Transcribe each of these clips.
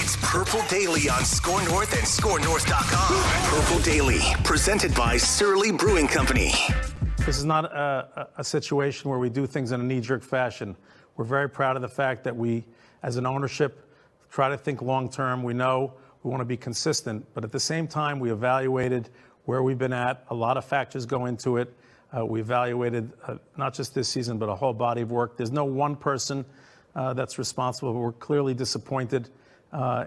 It's Purple Daily on Score North and ScoreNorth.com. Purple Daily, presented by Surly Brewing Company. This is not a situation where we do things in a knee-jerk fashion. We're very proud of the fact that we, as an ownership, try to think long-term. We know we want to be consistent, but at the same time, we evaluated where we've been at. A lot of factors go into it. We evaluated not just this season, but a whole body of work. There's no one person that's responsible, but we're clearly disappointed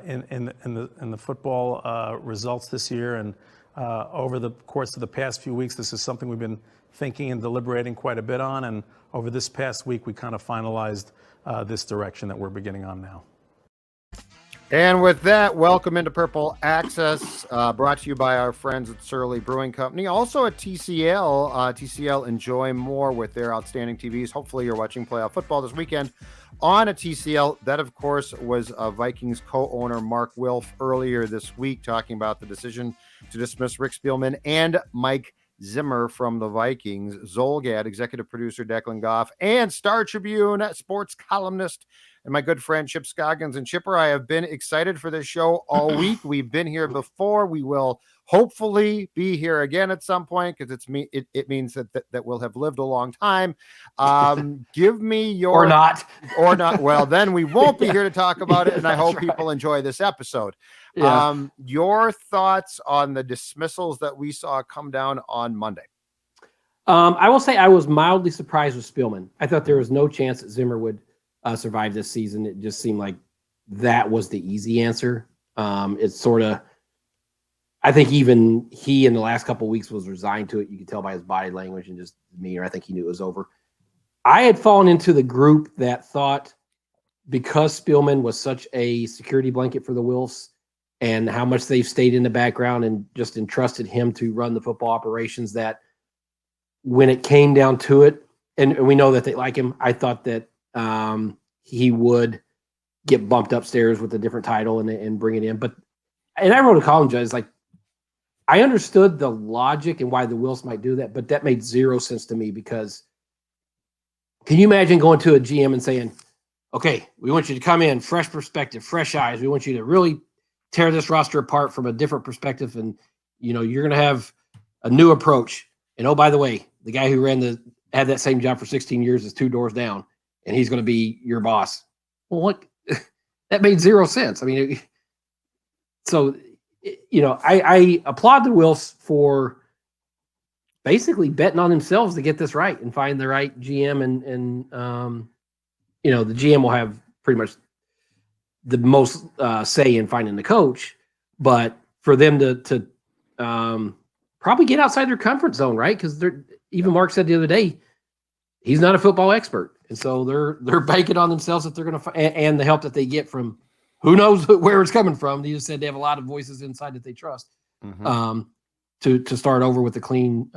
in the football results this year. And over the course of the past few weeks, this is something we've been thinking and deliberating quite a bit on. And over this past week, we kind of finalized this direction that we're beginning on now. And with that, welcome into Purple Access, brought to you by our friends at Surly Brewing Company. Also at TCL. TCL, enjoy more with their outstanding TVs. Hopefully you're watching playoff football this weekend on a TCL. That, of course, was Vikings co-owner Mark Wilf earlier this week talking about the decision to dismiss Rick Spielman and Mike Zimmer from the Vikings. Zulgad, executive producer Declan Goff, and Star Tribune sports columnist and my good friend Chip Scoggins. And Chipper, I have been excited for this show all week. We've been here before. We will hopefully be here again at some point because it means that we'll have lived a long time. Give me your or not. Well, then we won't be here to talk about it. And I hope people enjoy this episode. Yeah. Your thoughts on the dismissals that we saw come down on Monday? I will say I was mildly surprised with Spielman. I thought there was no chance that Zimmer would survive this season. It just seemed like that was the easy answer. It's sort of, I think even he in the last couple of weeks was resigned to it. You could tell by his body language and just demeanor. I think he knew it was over. I had fallen into the group that thought because Spielman was such a security blanket for the Wilfs and how much they've stayed in the background and just entrusted him to run the football operations, that when it came down to it, and we know that they like him, I thought that he would get bumped upstairs with a different title and bring it in. And I wrote a column, Judd, like, I understood the logic and why the Wilfs might do that, but that made zero sense to me because can you imagine going to a GM and saying, okay, we want you to come in, fresh perspective, fresh eyes. We want you to really tear this roster apart from a different perspective. And, you're going to have a new approach. And, oh, by the way, the guy who had that same job for 16 years is 2 doors down, and he's going to be your boss. Well, what? That made zero sense. I mean, I applaud the Wilfs for basically betting on themselves to get this right and find the right GM. And the GM will have pretty much the most say in finding the coach. But for them to probably get outside their comfort zone, right? Because even Mark said the other day, he's not a football expert. And so they're banking on themselves that they're going to and the help that they get from who knows where it's coming from. They just said they have a lot of voices inside that they trust to start over with a clean,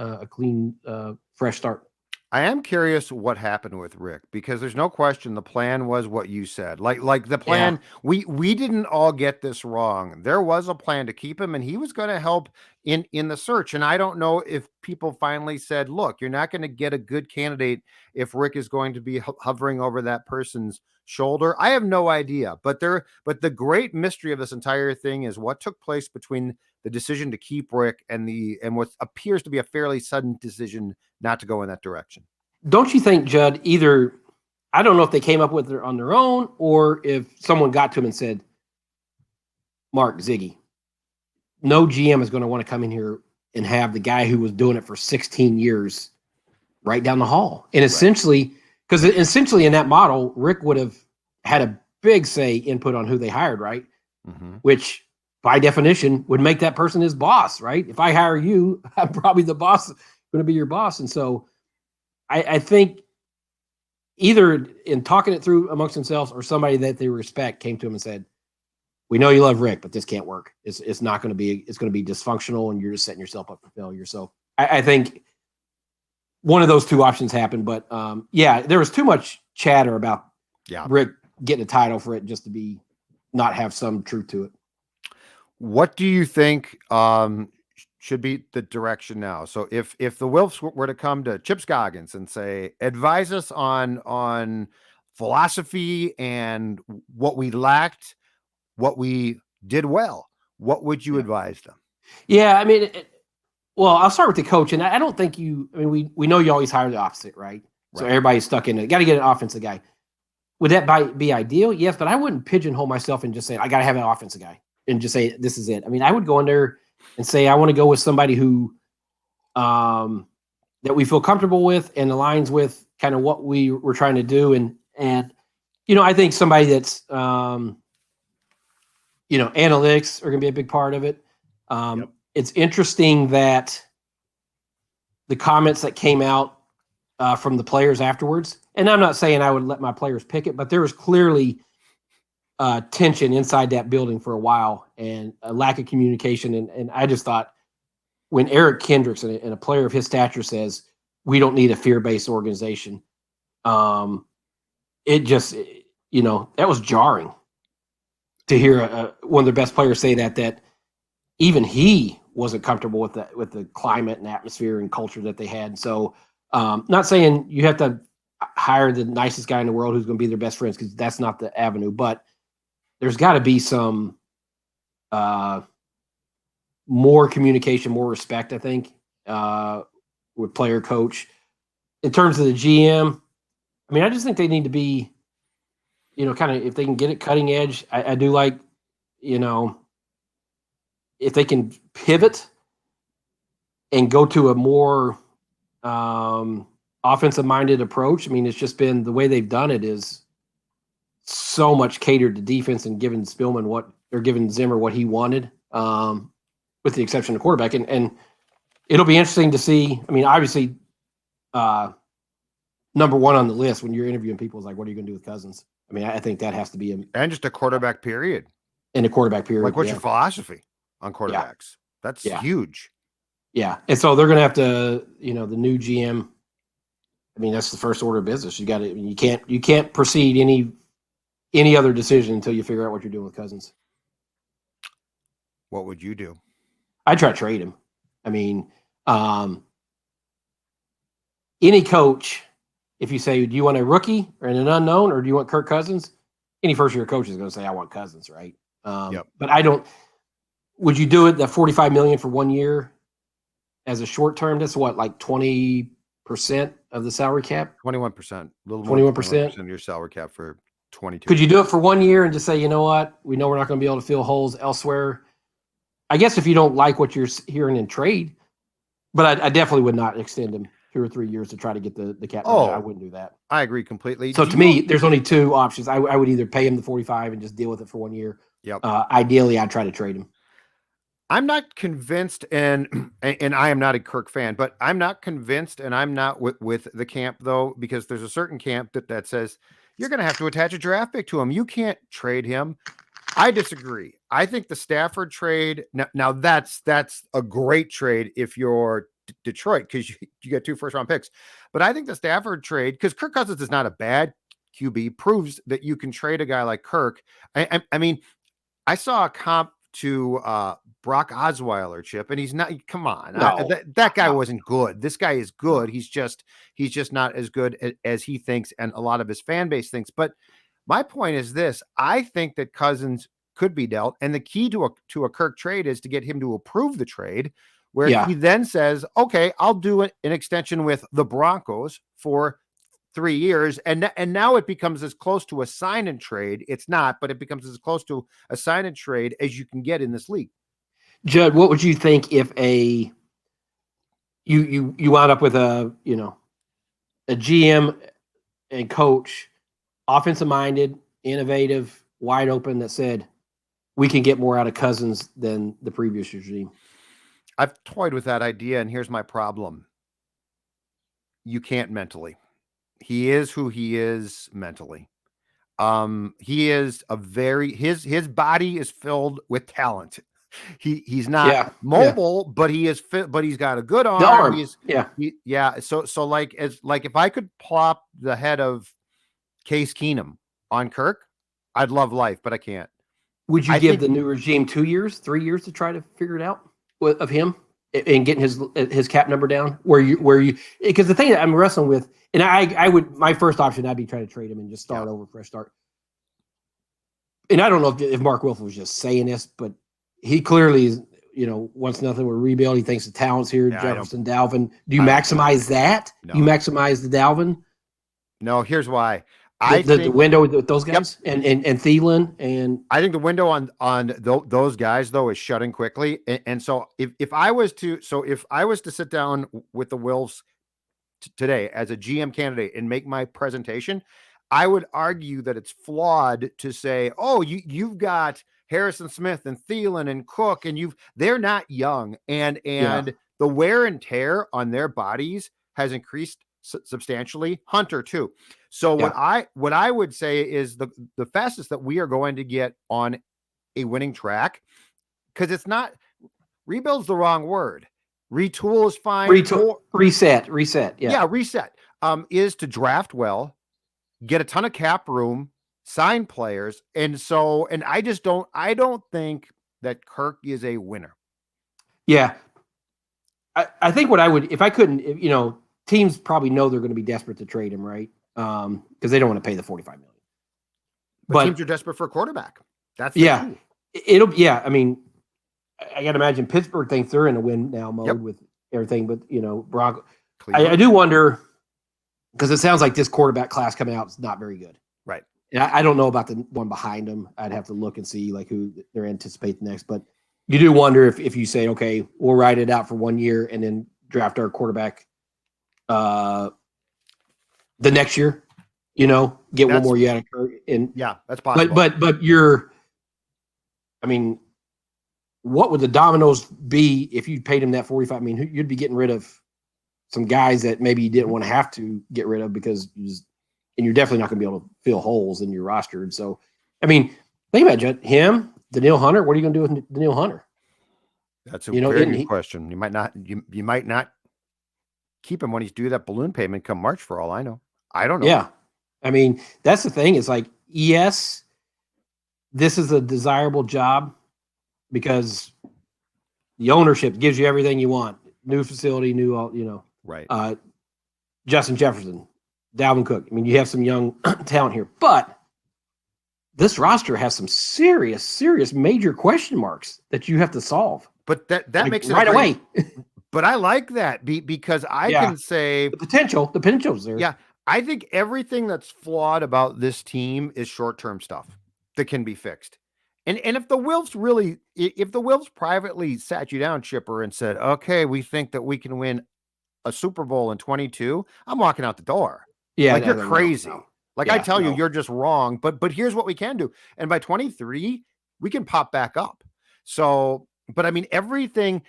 fresh start. I am curious what happened with Rick, because there's no question the plan was what you said. Like the plan, yeah. We didn't all get this wrong. There was a plan to keep him, and he was going to help in the search. And I don't know if people finally said, look, you're not going to get a good candidate if Rick is going to be hovering over that person's shoulder. I have no idea. But the great mystery of this entire thing is what took place between the decision to keep Rick and what appears to be a fairly sudden decision not to go in that direction. Don't you think, Judd, either, I don't know if they came up with it on their own or if someone got to him and said, Mark, Ziggy, no GM is going to want to come in here and have the guy who was doing it for 16 years right down the hall. And essentially, because essentially in that model, Rick would have had a big input on who they hired, right? Mm-hmm. Which by definition would make that person his boss, right? If I hire you, I'm probably the boss, going to be your boss. And so I think either in talking it through amongst themselves or somebody that they respect came to him and said, we know you love Rick, but this can't work. It's not going to be, it's going to be dysfunctional and you're just setting yourself up for failure. So I think one of those two options happened, but there was too much chatter about Rick getting a title for it just to be, not have some truth to it. What do you think should be the direction now? So if the Wilfs were to come to Chip Scoggins and say, advise us on philosophy and what we lacked, what we did well, what would you advise them? Yeah, I mean, well, I'll start with the coach, and I don't think we know you always hire the opposite, right? So everybody's stuck in it. Got to get an offensive guy. Would that be ideal? Yes, but I wouldn't pigeonhole myself and just say, I got to have an offensive guy and just say, this is it. I mean, I would go in there and say, I want to go with somebody who that we feel comfortable with and aligns with kind of what we're trying to do. And I think somebody that's, analytics are going to be a big part of it. It's interesting that the comments that came out from the players afterwards, and I'm not saying I would let my players pick it, but there was clearly tension inside that building for a while and a lack of communication. And I just thought when Eric Kendricks and a player of his stature says, we don't need a fear-based organization, it just, that was jarring to hear one of their best players say that even he wasn't comfortable with the climate and atmosphere and culture that they had. So not saying you have to hire the nicest guy in the world who's going to be their best friends, because that's not the avenue, but there's got to be some more communication, more respect, I think, with player coach. In terms of the GM, I mean, I just think they need to be, kind of, if they can get it cutting edge. I do like, if they can pivot and go to a more offensive-minded approach. I mean, it's just been the way they've done it is so much catered to defense and giving giving Zimmer what he wanted, with the exception of quarterback. And it'll be interesting to see. I mean, obviously, number one on the list when you're interviewing people is like, what are you going to do with Cousins? I mean, I think that has to be and just a quarterback period. In a quarterback period. Like, what's your philosophy on quarterbacks? That's huge. Yeah. And so they're going to have to, the new GM. I mean, that's the first order of business. You can't proceed any other decision until you figure out what you're doing with Cousins. What would you do? I'd try to trade him. I mean, any coach, if you say, do you want a rookie or an unknown, or do you want Kirk Cousins? Any first-year coach is going to say, I want Cousins, right? But I don't. Would you do it, the $45 million for 1 year as a short term? That's what, like 20% of the salary cap? 21%. A little 21% of your salary cap for 22. Could you do it for 1 year and just say, you know what? We know we're not going to be able to fill holes elsewhere. I guess if you don't like what you're hearing in trade, but I definitely would not extend him 2 or 3 years to try to get the cap. I wouldn't do that. I agree completely. So to me, there's only two options. I would either pay him the 45 and just deal with it for 1 year. Yep. Ideally, I'd try to trade him. I'm not convinced, and I am not a Kirk fan, but I'm not convinced, and I'm not with the camp, though, because there's a certain camp that says you're going to have to attach a draft pick to him. You can't trade him. I disagree. I think the Stafford trade, now that's a great trade if you're Detroit, because you get 2 first-round picks. But I think the Stafford trade, because Kirk Cousins is not a bad QB, proves that you can trade a guy like Kirk. I mean, I saw a comp to Brock Osweiler, Chip, and he's not. Come on, that guy wasn't good. This guy is good. He's just not as good as he thinks, and a lot of his fan base thinks. But my point is this: I think that Cousins could be dealt, and the key to a Kirk trade is to get him to approve the trade, where he then says, "Okay, I'll do an extension with the Broncos for 3 years," and now it becomes as close to a sign and trade. It's not, but it becomes as close to a sign and trade as you can get in this league. Judd, what would you think if you wound up with a GM and coach, offensive minded, innovative, wide open, that said we can get more out of Cousins than the previous regime? I've toyed with that idea, and here's my problem: you can't mentally. He is who he is mentally. He is his body is filled with talent. He's not mobile, but he is fit, but he's got a good arm. So like if I could plop the head of Case Keenum on Kirk, I'd love life, but I can't. Would you give the new regime 2 years, 3 years to try to figure it out of him and getting his cap number down? Where you because the thing that I'm wrestling with, and I would, my first option, I'd be trying to trade him and just start over, fresh start. and I don't know if Mark Wilson was just saying this, but he clearly is, wants nothing with rebuild. He thinks the talent's here, Yeah, Jefferson, Dalvin. Do you maximize that? No. You maximize the Dalvin? No, here's why. The window with those guys and Thielen, and I think the window on those guys though is shutting quickly. And so if I was to sit down with the Wolves today as a GM candidate and make my presentation, I would argue that it's flawed to say, oh, you've got Harrison Smith and Thielen and Cook, and they're not young, and the wear and tear on their bodies has increased substantially. Hunter too. So what I would say is the fastest that we are going to get on a winning track, because it's not rebuild's the wrong word. Retool is fine. Reset. Yeah, reset. Is to draft well, get a ton of cap room, sign players, and I don't think that Kirk is a winner. Yeah, I think what I would, if I couldn't, teams probably know they're going to be desperate to trade him, right? Because they don't want to pay the $45 million. But teams are desperate for a quarterback. That's I mean, I got to imagine Pittsburgh thinks they're in a win now mode with everything, but Brock. I do wonder, because it sounds like this quarterback class coming out is not very good, right? And I don't know about the one behind them. I'd have to look and see like who they're anticipating next. But you do wonder if you say, okay, we'll ride it out for 1 year and then draft our quarterback the next year, get one more year out of Kirk. And that's possible. But what would the dominoes be if you paid him that 45? I mean, you'd be getting rid of some guys that maybe you didn't want to have to get rid of because you're definitely not going to be able to fill holes in your roster. And so, I mean, think about it, him, Danielle Hunter. What are you going to do with Danielle Hunter? That's a very good question. You might not keep him when he's due that balloon payment come March, for all I know. I don't know. Yeah. I mean, that's the thing. It's like, yes, this is a desirable job because the ownership gives you everything you want. New facility, right. Justin Jefferson, Dalvin Cook. I mean, you have some young talent here, but this roster has some serious major question marks that you have to solve. But that makes it right away. But I like that because I can say the potential's there. Yeah. I think everything that's flawed about this team is short-term stuff that can be fixed. And if the Wolves privately sat you down, Chipper, and said, okay, we think that we can win a Super Bowl in 22, I'm walking out the door. Yeah. Like, you're crazy. No. Like, I tell you, you're just wrong. But here's what we can do. And by 23, we can pop back up. So, but I mean, everything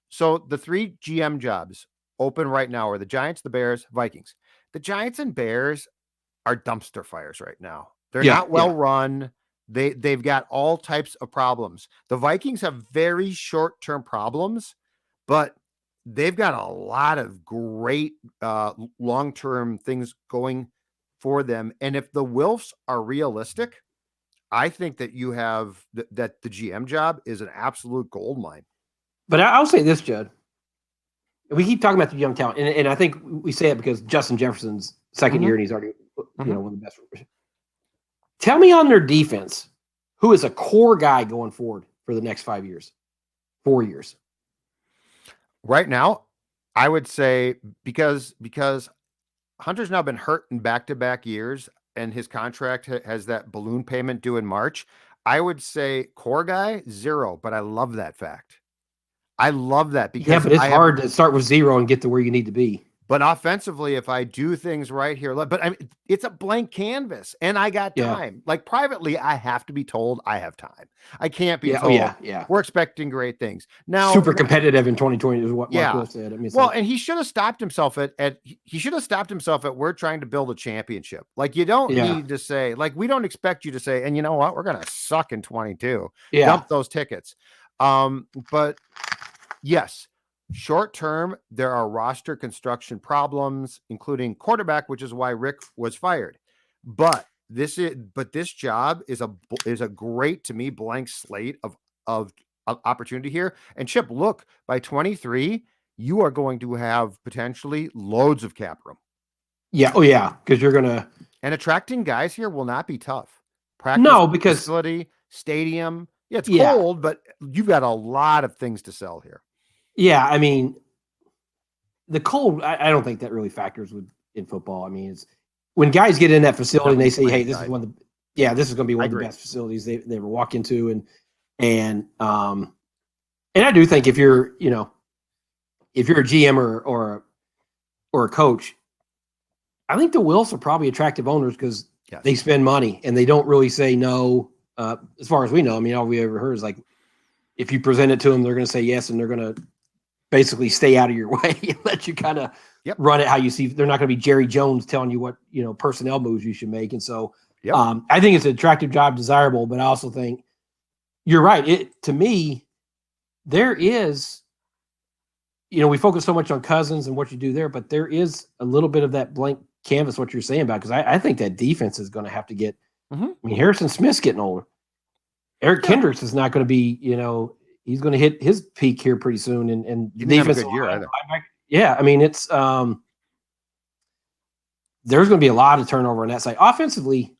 so the 3 GM jobs open right now are the Giants, the Bears, Vikings. The Giants and Bears are dumpster fires right now. They're not well run. They've got all types of problems. The Vikings have very short-term problems, but they've got a lot of great long-term things going for them. And if the Wilfs are realistic, I think that you have that the GM job is an absolute goldmine. But I'll say this, Judd. We keep talking about the young talent, and I think we say it because Justin Jefferson's second year, and he's already one of the best. Tell me on their defense, who is a core guy going forward for the next 5 years, 4 years? Right now, I would say because Hunter's now been hurt in back-to-back years, and his contract has that balloon payment due in March. I would say core guy 0, but I love that fact. I love that because but it's hard to start with 0 and get to where you need to be. But offensively, if I do things right here, but I mean, it's a blank canvas, and I got time. Like privately, I have to be told I have time. I can't be told. We're expecting great things now. Super competitive in 2020 is what Mark Will said. I mean, and he should have stopped himself at we're trying to build a championship. Like you don't need to say like we don't expect you to say, and you know what, we're gonna suck in 22. Dump those tickets. But yes. Short term, there are roster construction problems, including quarterback, which is why Rick was fired. But this job is a great, to me, blank slate of opportunity here. And Chip, look, by 23, you are going to have potentially loads of cap room. Yeah. Oh yeah. Because you're gonna and attracting guys here will not be tough. Practice No, because facility, stadium. Yeah, it's yeah, cold, but you've got a lot of things to sell here. yeah. I mean, the cold. I don't think that really factors in football. I mean, it's when guys get in that facility and they say, "Hey, this is one of the this is going to be one of the best facilities they ever walk into," and I do think if you're if you're a GM or a coach, I think the Wilfs are probably attractive owners because they spend money and they don't really say no. As far as we know, I mean, all we ever heard is like, if you present it to them, they're going to say yes, and they're going to basically stay out of your way and let you kind of run it how you see. They're not going to be Jerry Jones telling you what personnel moves you should make. And so, I think it's an attractive job, desirable, but I also think you're right. To me, there is. We focus so much on Cousins and what you do there, but there is a little bit of that blank canvas, what you're saying about, because I think that defense is going to have to get, I mean, Harrison Smith's getting older. Eric Kendricks is not going to be, he's going to hit his peak here pretty soon. And he didn't have a good year either. Yeah. I mean, it's, there's going to be a lot of turnover on that side. Offensively,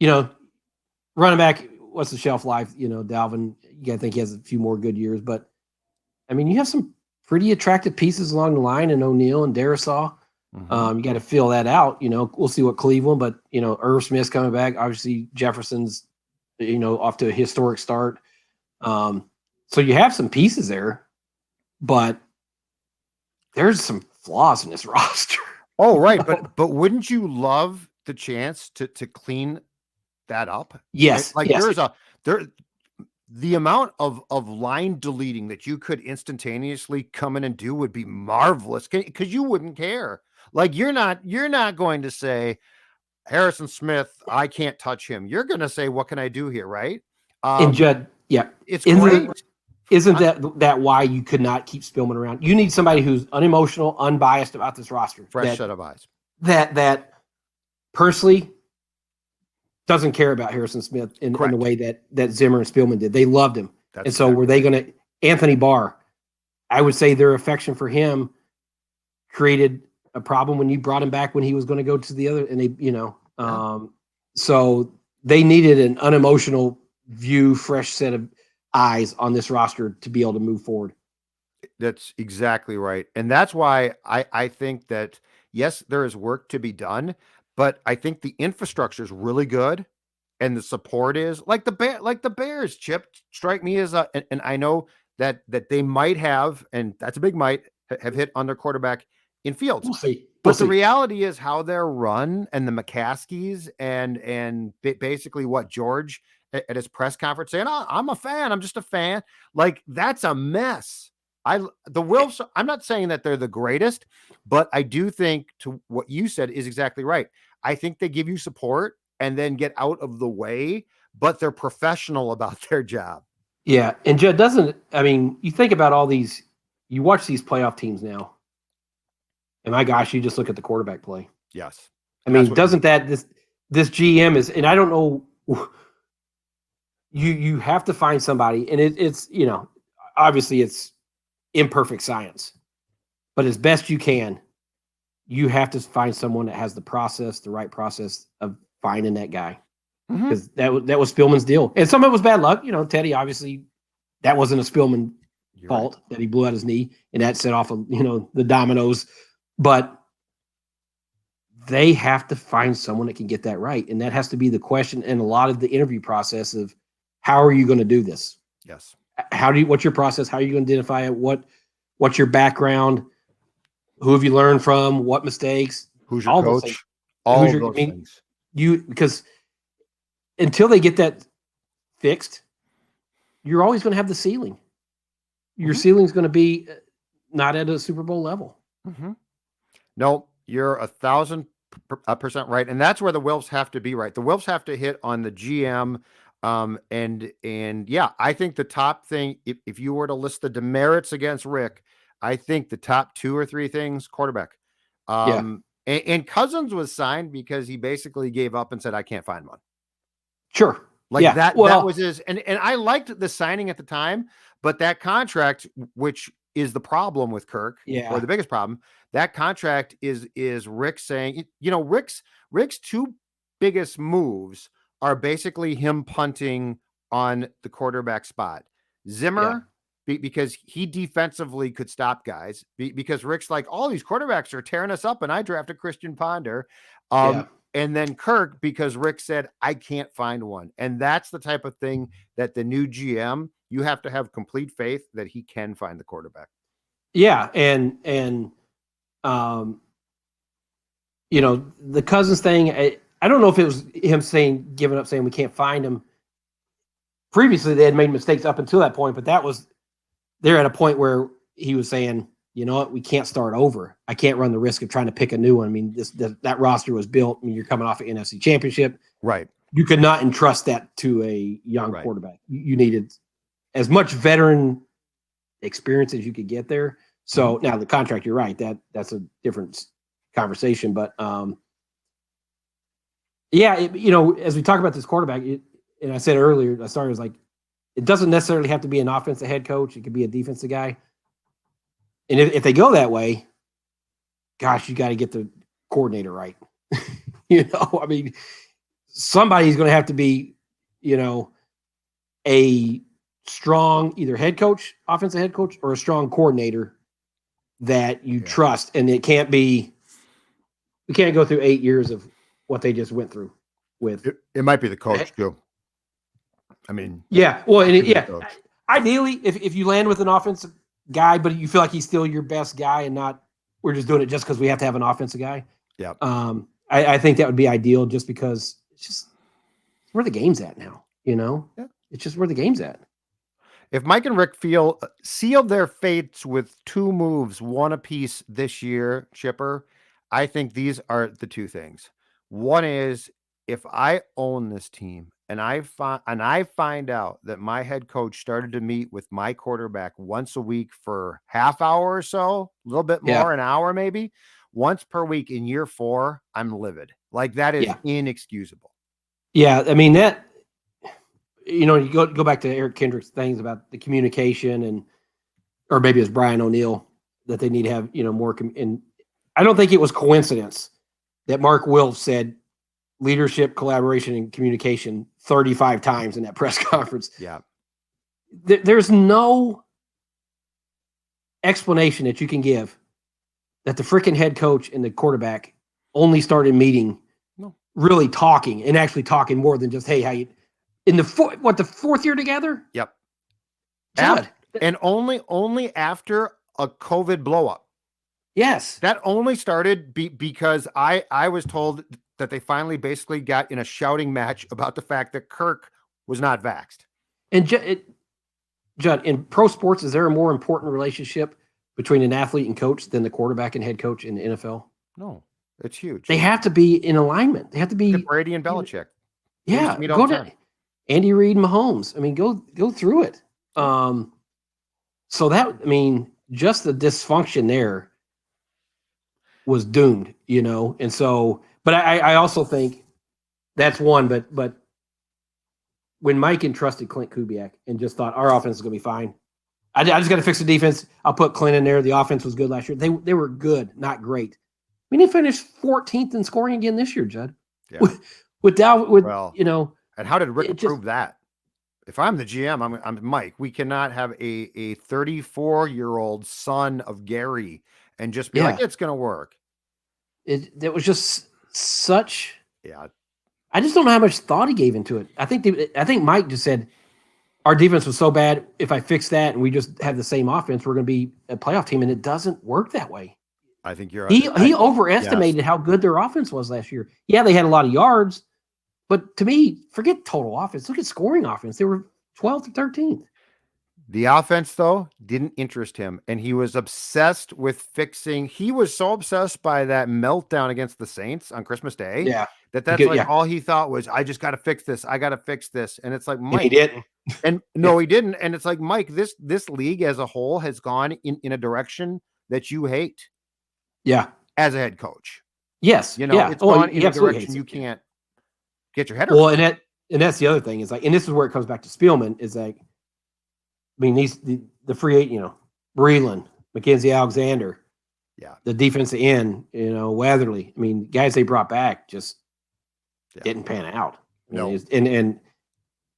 running back, what's the shelf life? Dalvin, you got to think he has a few more good years, but I mean, you have some pretty attractive pieces along the line, and O'Neal and Darisaw. You got to fill that out. We'll see what Cleveland, but Irv Smith's coming back. Obviously, Jefferson's off to a historic start. So you have some pieces there, but there's some flaws in this roster. Oh, right, but wouldn't you love the chance to clean that up? Yes, like yes. The amount of line deleting that you could instantaneously come in and do would be marvelous, because you wouldn't care. Like you're not going to say, Harrison Smith, I can't touch him. You're going to say, what can I do here, right? And Judd, it's great. Isn't that why you could not keep Spielman around? You need somebody who's unemotional, unbiased about this roster. Fresh set of eyes. That personally doesn't care about Harrison Smith in the way that Zimmer and Spielman did. They loved him. Were they going to – Anthony Barr, I would say their affection for him created a problem when you brought him back when he was going to go to the other – and they, so they needed an unemotional view, fresh set of eyes on this roster to be able to move forward. That's exactly right. And that's why I think that, yes, there is work to be done, but I think the infrastructure is really good, and the support is like the Bears. Chip strike me as and I know that they might have, and that's a big might, have hit on their quarterback in Fields. We'll see. But the reality is how they're run, and the McCaskies and basically what George at his press conference saying, "Oh, I'm a fan. I'm just a fan." Like, that's a mess. The Wilfs, I'm not saying that they're the greatest, but I do think, to what you said, is exactly right. I think they give you support and then get out of the way, but they're professional about their job. Yeah. And Judd you think about all these, you watch these playoff teams now, and my gosh, you just look at the quarterback play. Yes. I mean, doesn't this GM is, and I don't know, you have to find somebody, and it's, obviously it's imperfect science, but as best you can, you have to find someone that has the right process of finding that guy. Because that was Spielman's deal. And some of it was bad luck. Teddy, obviously, that wasn't a Spielman fault that he blew out his knee, and that set off, the dominoes. But they have to find someone that can get that right. And that has to be the question in a lot of the interview process of, how are you going to do this? Yes. What's your process? How are you going to identify it? What's your background? Who have you learned from? What mistakes? Who's your coach? All those things. Because until they get that fixed, you're always going to have the ceiling. Your ceiling is going to be not at a Super Bowl level. No, you're 1,000% right, and that's where the Wilfs have to be right. The Wilfs have to hit on the GM, and yeah, I think the top thing, if you were to list the demerits against Rick, I think the top 2 or 3 things: quarterback. And Cousins was signed because he basically gave up and said, "I can't find one." Sure. That was his, and I liked the signing at the time, but that contract, which is the problem with Kirk, or the biggest problem, that contract is Rick saying, Rick's 2 biggest moves are basically him punting on the quarterback spot. Zimmer, because he defensively could stop guys, because Rick's like, all these quarterbacks are tearing us up, and I drafted Christian Ponder. And then Kirk, because Rick said, I can't find one. And that's the type of thing that the new GM, you have to have complete faith that he can find the quarterback. Yeah. And you know, the Cousins thing, I don't know if it was him giving up, saying we can't find him. Previously, they had made mistakes up until that point, but they're at a point where he was saying, you know what, we can't start over. I can't run the risk of trying to pick a new one. I mean, that roster was built. I mean, you're coming off an NFC championship. Right. You could not entrust that to a young quarterback. You needed as much veteran experience as you could get there. So now the contract, you're right. That's a different conversation. But you know, as we talk about this quarterback, and I said earlier, I started like, it doesn't necessarily have to be an offensive head coach. It could be a defensive guy. And if they go that way, gosh, you got to get the coordinator right. You know, I mean, somebody's going to have to be, you know, a strong either head coach, offensive head coach, or a strong coordinator that you trust. And it can't be, we can't go through 8 years of what they just went through with. It might be the coach too. I mean, well, ideally, if you land with an offensive guy, but you feel like he's still your best guy and not, we're just doing it just because we have to have an offensive guy. Yeah. I think that would be ideal, just because it's just where the game's at now, you know? Yeah. It's just where the game's at. If Mike and Rick sealed their fates with 2 moves, one apiece this year, Chipper, I think these are the 2 things. One is, if I own this team and I find out that my head coach started to meet with my quarterback once a week for half hour or so, a little bit more, an hour maybe, once per week in year 4, I'm livid. Like, that is inexcusable. Yeah, I mean, that, you know, you go back to Eric Kendrick's things about the communication, or maybe it was Brian O'Neill, that they need to have, you know, more. And I don't think it was coincidence that Mark Wilf said leadership, collaboration, and communication 35 times in that press conference. Yeah. There's no explanation that you can give that the freaking head coach and the quarterback only started meeting, really talking, and actually talking more than just, hey, how you, in the 4th year together? Yep. Judd. And only after a COVID blow up. Yes. That only started because I was told that they finally basically got in a shouting match about the fact that Kirk was not vaxxed. And Judd, in pro sports, is there a more important relationship between an athlete and coach than the quarterback and head coach in the NFL? No, it's huge. They have to be in alignment. They have to be Brady and Belichick. Yeah, go to Andy Reid and Mahomes. I mean, go through it. So that, I mean, just the dysfunction there was doomed, you know. And so, but I also think that's one. But when Mike entrusted Clint Kubiak and just thought our offense is going to be fine, I just got to fix the defense. I'll put Clint in there. The offense was good last year. They were good, not great. I mean, they finished 14th in scoring again this year, Judd. Yeah. You know. And how did Rick prove that? If I'm the GM, I'm Mike. We cannot have a 34-year-old son of Gary and just be like, it's going to work. It was just such. Yeah. I just don't know how much thought he gave into it. I think Mike just said, our defense was so bad. If I fix that and we just have the same offense, we're going to be a playoff team. And it doesn't work that way. I think you're. He overestimated how good their offense was last year. Yeah, they had a lot of yards, but to me, forget total offense. Look at scoring offense. They were 12th or 13th. The offense, though, didn't interest him, and he was obsessed with fixing. He was so obsessed by that meltdown against the Saints on Christmas Day. Yeah, that's all he thought was, I just got to fix this. I got to fix this. And it's like, Mike, and he didn't. And no, he didn't. And it's like, Mike, this league as a whole has gone in a direction that you hate. Yeah, as a head coach. Yes, you know, it's gone in a direction you can't get your head around. Well, and that's the other thing is like, and this is where it comes back to Spielman is like, I mean, the free agent, you know, Breland, Mackenzie Alexander, the defensive end, you know, Weatherly. I mean, guys they brought back just didn't pan out. No. And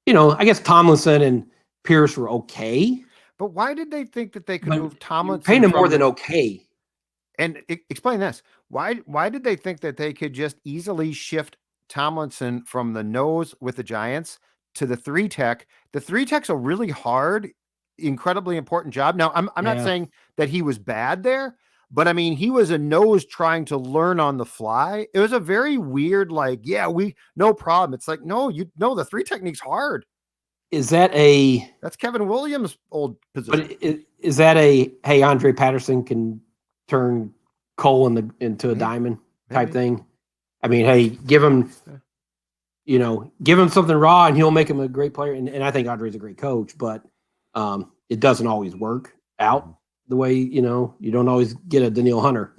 I guess Tomlinson and Pierce were okay. But why did they think that they could move Tomlinson? Paying him more than okay. And explain this. Why did they think that they could just easily shift Tomlinson from the nose with the Giants to the 3-tech? The 3-tech's a really hard, incredibly important job. Now, I'm not saying that he was bad there, but I mean, he was a nose trying to learn on the fly. It was a very weird, no problem. It's like, no, the 3-technique's hard. Is that that's Kevin Williams' old position? But is that hey, Andre Patterson can turn coal into a diamond type thing? I mean, hey, give him something raw and he'll make him a great player. And I think Andre's a great coach, but it doesn't always work out the way, you don't always get a Daniil Hunter,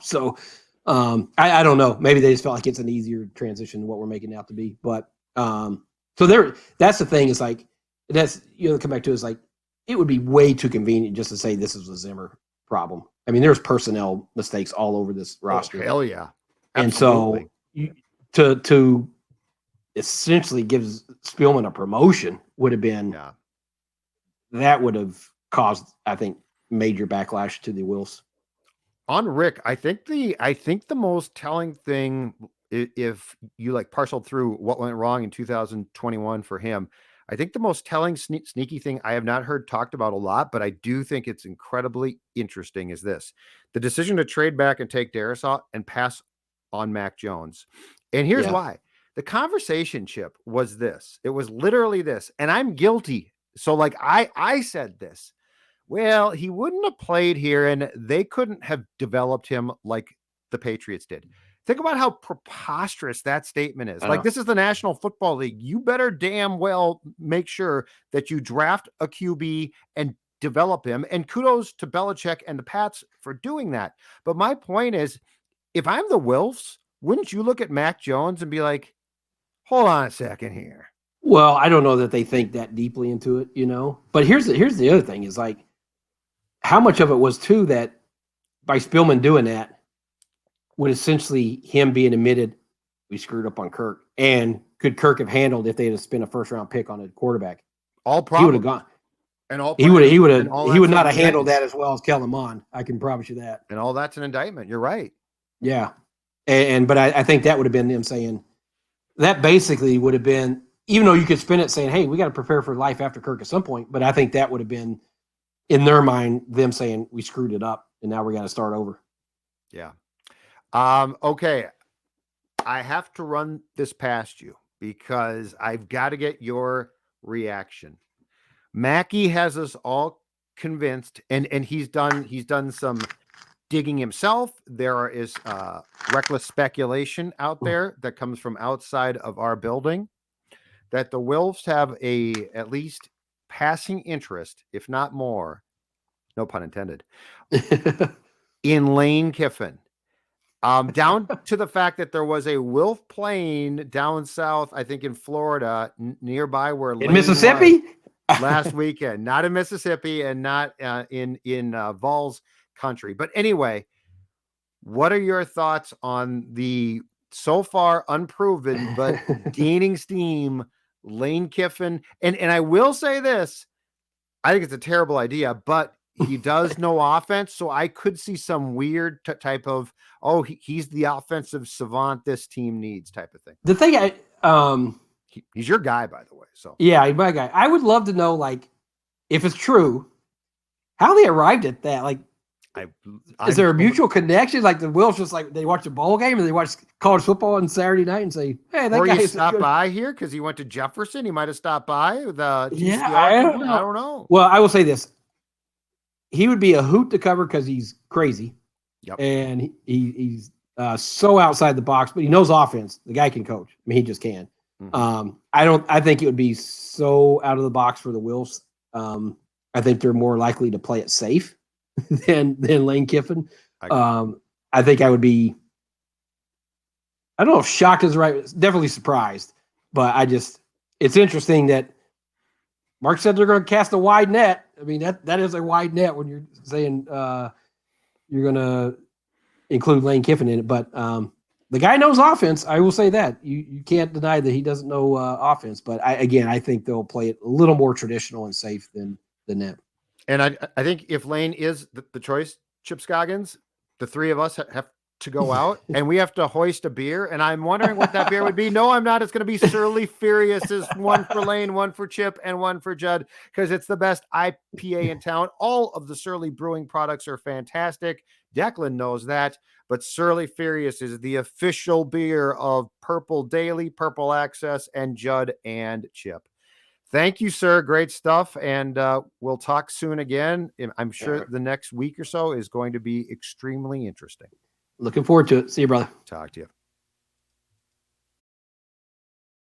So I don't know. Maybe they just felt like it's an easier transition than what we're making it out to be. But that's the thing, is like, that's, come back to is like, it would be way too convenient just to say this is a Zimmer problem. I mean, there's personnel mistakes all over this roster. Oh, hell yeah. Absolutely. And so to essentially give Spielman a promotion would have been, that would have caused, I think, major backlash to the Wilfs. On Rick, I think the most telling thing, if you parceled through what went wrong in 2021 for him, I think the most telling sneaky thing I have not heard talked about a lot, but I do think it's incredibly interesting, is this: the decision to trade back and take Darisaw and pass on Mac Jones. And here's why. The conversation, Chip, was this. It was literally this. And I'm guilty. So I said this. Well, he wouldn't have played here and they couldn't have developed him like the Patriots did. Think about how preposterous that statement is. This is the National Football League. You better damn well make sure that you draft a QB and develop him. And kudos to Belichick and the Pats for doing that. But my point is, if I'm the Wilfs, wouldn't you look at Mac Jones and be like, hold on a second here? Well, I don't know that they think that deeply into it, But here's the other thing, is like, how much of it was too that by Spielman doing that would essentially him being admitted, we screwed up on Kirk. And could Kirk have handled if they had spent a first-round pick on a quarterback? All problem. He would have gone. And all he would not have handled that as well as Kellen Mond. I can promise you that. And all that's an indictment. You're right. Yeah. But I think that would have been them saying, that basically would have been, even though you could spin it saying, hey, we got to prepare for life after Kirk at some point. But I think that would have been, in their mind, them saying, we screwed it up and now we got to start over. Yeah. Okay. I have to run this past you because I've got to get your reaction. Mackey has us all convinced, and he's done some digging himself. There is reckless speculation out there that comes from outside of our building that the Wilfs have at least passing interest, if not more, no pun intended, in Lane Kiffin. Down to the fact that there was a Wilf plane down south, I think in Florida, nearby where in Mississippi last weekend, not in Mississippi and not in Vols country. But anyway, what are your thoughts on the so far unproven but gaining steam Lane Kiffin? And I will say this, I think it's a terrible idea, but he does know offense, so I could see some weird type of, he's the offensive savant this team needs type of thing. The thing he's your guy, by the way. So yeah, my guy. I would love to know, if it's true, how they arrived at that. Is there a mutual connection? Like the Wilfs just they watch a bowl game and they watch college football on Saturday night and say, "Hey, that guy stopped by here because he went to Jefferson. He might have stopped by the TCR. I don't know. Well, I will say this: he would be a hoot to cover because he's crazy, and he's so outside the box, but he knows offense. The guy can coach. I mean, he just can. Mm-hmm. I think it would be so out of the box for the Wilfs. I think they're more likely to play it safe than Lane Kiffin. I think I would be, I don't know if shocked is right, definitely surprised, but it's interesting that Mark said they're going to cast a wide net. I mean, that is a wide net when you're saying you're going to include Lane Kiffin in it. But The guy knows offense. I will say that. You can't deny that he doesn't know offense. But I think they'll play it a little more traditional and safe than that. And I think if Lane is the choice, Chip Scoggins, the three of us have to go out and we have to hoist a beer. And I'm wondering what that beer would be. No, I'm not. It's going to be Surly Furious. One for Lane, one for Chip, and one for Judd, because it's the best IPA in town. All of the Surly Brewing products are fantastic. Declan knows that, but Surly Furious is the official beer of Purple Daily, Purple Access, and Judd and Chip. Thank you, sir. Great stuff. And we'll talk soon again. I'm sure the next week or so is going to be extremely interesting. Looking forward to it. See you, brother. Talk to you.